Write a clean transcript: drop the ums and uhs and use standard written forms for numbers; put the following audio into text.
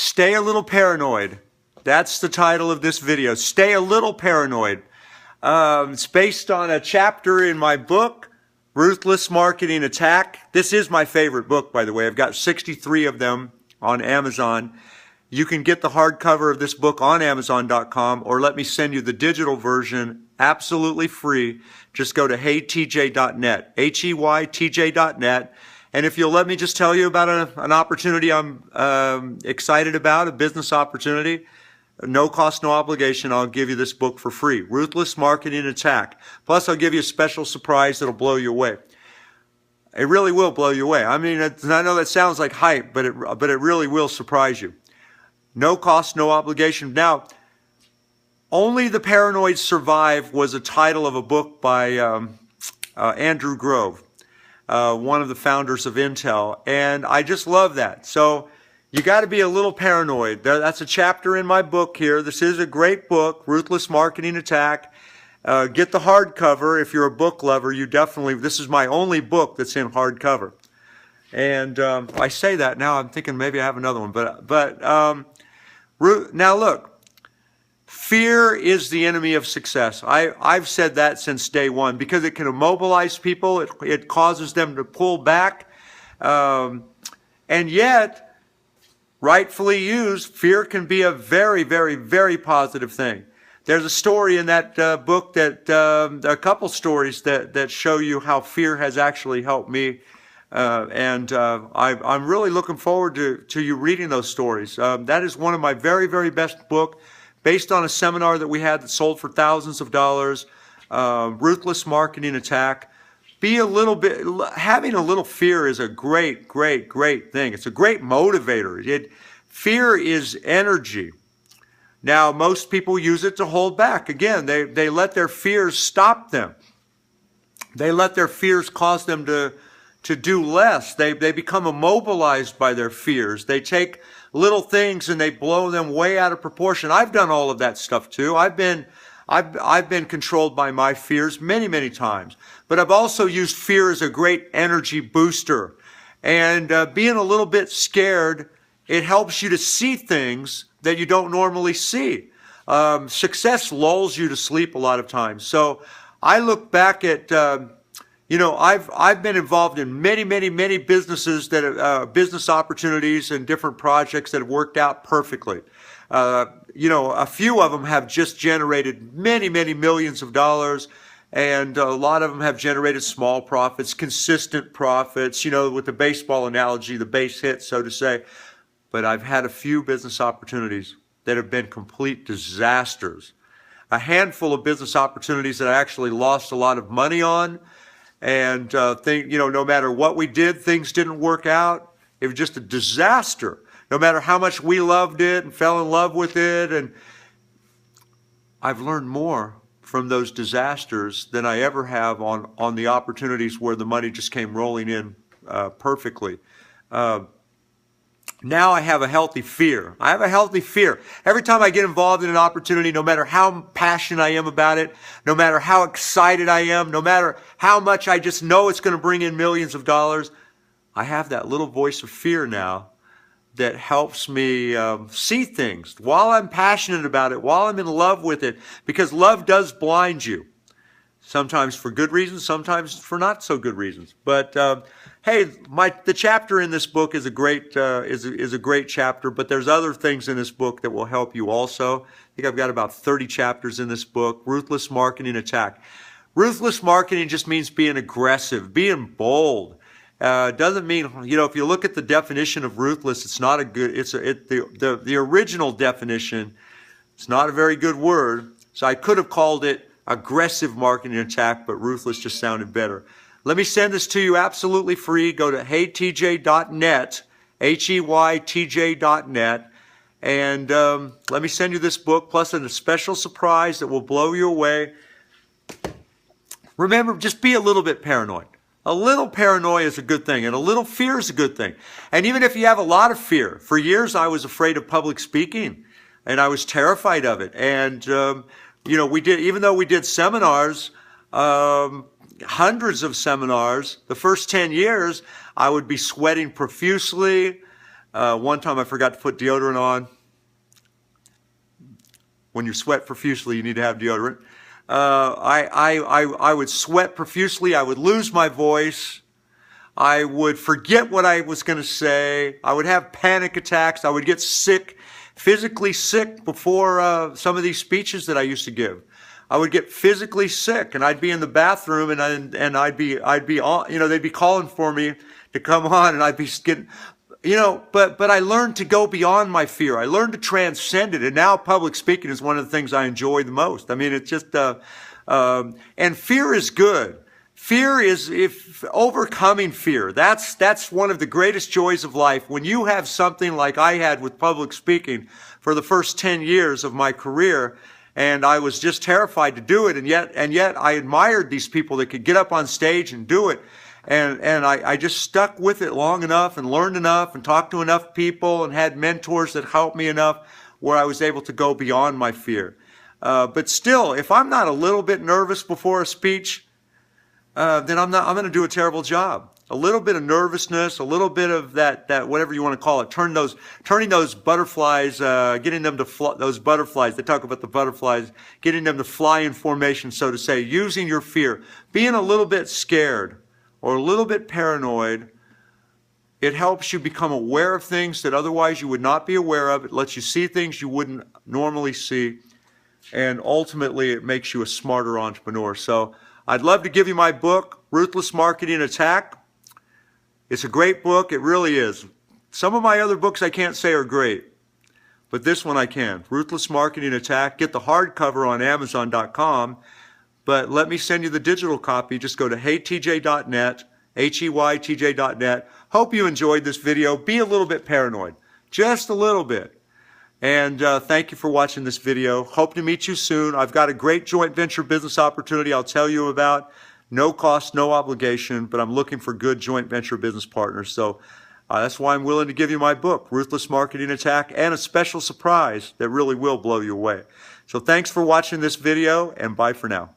Stay a little paranoid. That's the title of this video. Stay a little paranoid. It's based on a chapter in my book, Ruthless Marketing Attack. This is my favorite book, by the way. I've got 63 of them on Amazon. You can get the hardcover of this book on Amazon.com, or let me send you the digital version absolutely free. Just go to heytj.net, HEYTJ.net. And if you'll let me just tell you about an opportunity I'm excited about, a business opportunity, no cost, no obligation, I'll give you this book for free. Ruthless Marketing Attack. Plus, I'll give you a special surprise that'll blow you away. It really will blow you away. I mean, I know that sounds like hype, but it really will surprise you. No cost, no obligation. Now, Only the Paranoid Survive was a title of a book by Andrew Grove, one of the founders of Intel, and I just love that. So you got to be a little paranoid. That's a chapter in my book here. This is a great book, Ruthless Marketing Attack. Get the hardcover. If you're a book lover, you definitely, this is my only book that's in hardcover. And I say that now, I'm thinking maybe I have another one. Now look, fear is the enemy of success. I've said that since day one because it can immobilize people. It causes them to pull back. And yet, rightfully used, fear can be a very, very, very positive thing. There's a story in that book that, a couple stories that show you how fear has actually helped me. I'm really looking forward to you reading those stories. That is one of my very, very best book, based on a seminar that we had that sold for thousands of dollars. Ruthless Marketing Attack. Having a little fear is a great, great, great thing. It's a great motivator. Fear is energy. Now, most people use it to hold back. Again, they let their fears stop them. They let their fears cause them to do less. They become immobilized by their fears. They take little things and they blow them way out of proportion. I've done all of that stuff too. I've been controlled by my fears many, many times. But I've also used fear as a great energy booster. And being a little bit scared, it helps you to see things that you don't normally see. Success lulls you to sleep a lot of times. So I look back at I've been involved in many, many, many businesses business opportunities and different projects that have worked out perfectly. A few of them have just generated many, many millions of dollars, and a lot of them have generated small profits, consistent profits, with the baseball analogy, the base hit, so to say. But I've had a few business opportunities that have been complete disasters. A handful of business opportunities that I actually lost a lot of money on. And no matter what we did, things didn't work out. It was just a disaster. No matter how much we loved it and fell in love with it. And I've learned more from those disasters than I ever have on the opportunities where the money just came rolling in perfectly. Now I have a healthy fear. I have a healthy fear. Every time I get involved in an opportunity, no matter how passionate I am about it, no matter how excited I am, no matter how much I just know it's going to bring in millions of dollars, I have that little voice of fear now that helps me see things while I'm passionate about it, while I'm in love with it, because love does blind you. Sometimes for good reasons, sometimes for not so good reasons. But hey, the chapter in this book is a great chapter, but there's other things in this book that will help you also. I think I've got about 30 chapters in this book. Ruthless Marketing Attack. Ruthless marketing just means being aggressive, being bold. Doesn't mean, if you look at the definition of ruthless, it's not a good. The original definition. It's not a very good word. So I could have called it aggressive marketing attack, but ruthless just sounded better. Let me send this to you absolutely free. Go to heytj.net, HEYTJ.net, and let me send you this book, plus a special surprise that will blow you away. Remember, just be a little bit paranoid. A little paranoia is a good thing, and a little fear is a good thing. And even if you have a lot of fear, for years I was afraid of public speaking, and I was terrified of it. And even though we did seminars, hundreds of seminars, the first 10 years, I would be sweating profusely. One time I forgot to put deodorant on. When you sweat profusely, you need to have deodorant. I would sweat profusely. I would lose my voice. I would forget what I was going to say. I would have panic attacks. I would get sick, physically sick before some of these speeches that I used to give. I would get physically sick, and I'd be in the bathroom, and I'd be on, they'd be calling for me to come on, and I'd be getting, but I learned to go beyond my fear. I learned to transcend it, and now public speaking is one of the things I enjoy the most. I mean, it's just, and fear is good. Fear is, if overcoming fear, that's one of the greatest joys of life. When you have something like I had with public speaking for the first 10 years of my career, and I was just terrified to do it, and yet I admired these people that could get up on stage and do it. And I just stuck with it long enough and learned enough and talked to enough people and had mentors that helped me enough where I was able to go beyond my fear. But still, if I'm not a little bit nervous before a speech, then I'm going to do a terrible job. A little bit of nervousness, a little bit of that whatever you want to call it, turning those butterflies, getting them to fly, those butterflies, they talk about the butterflies, getting them to fly in formation, so to say, using your fear, being a little bit scared or a little bit paranoid. It helps you become aware of things that otherwise you would not be aware of. It lets you see things you wouldn't normally see. And ultimately, it makes you a smarter entrepreneur. So I'd love to give you my book, Ruthless Marketing Attack. It's a great book. It really is. Some of my other books I can't say are great, but this one I can. Ruthless Marketing Attack. Get the hardcover on Amazon.com, but let me send you the digital copy. Just go to heytj.net, HEYTJ.net. Hope you enjoyed this video. Be a little bit paranoid, just a little bit. And thank you for watching this video. Hope to meet you soon. I've got a great joint venture business opportunity I'll tell you about. No cost, no obligation, but I'm looking for good joint venture business partners. So that's why I'm willing to give you my book, Ruthless Marketing Attack, and a special surprise that really will blow you away. So thanks for watching this video, and bye for now.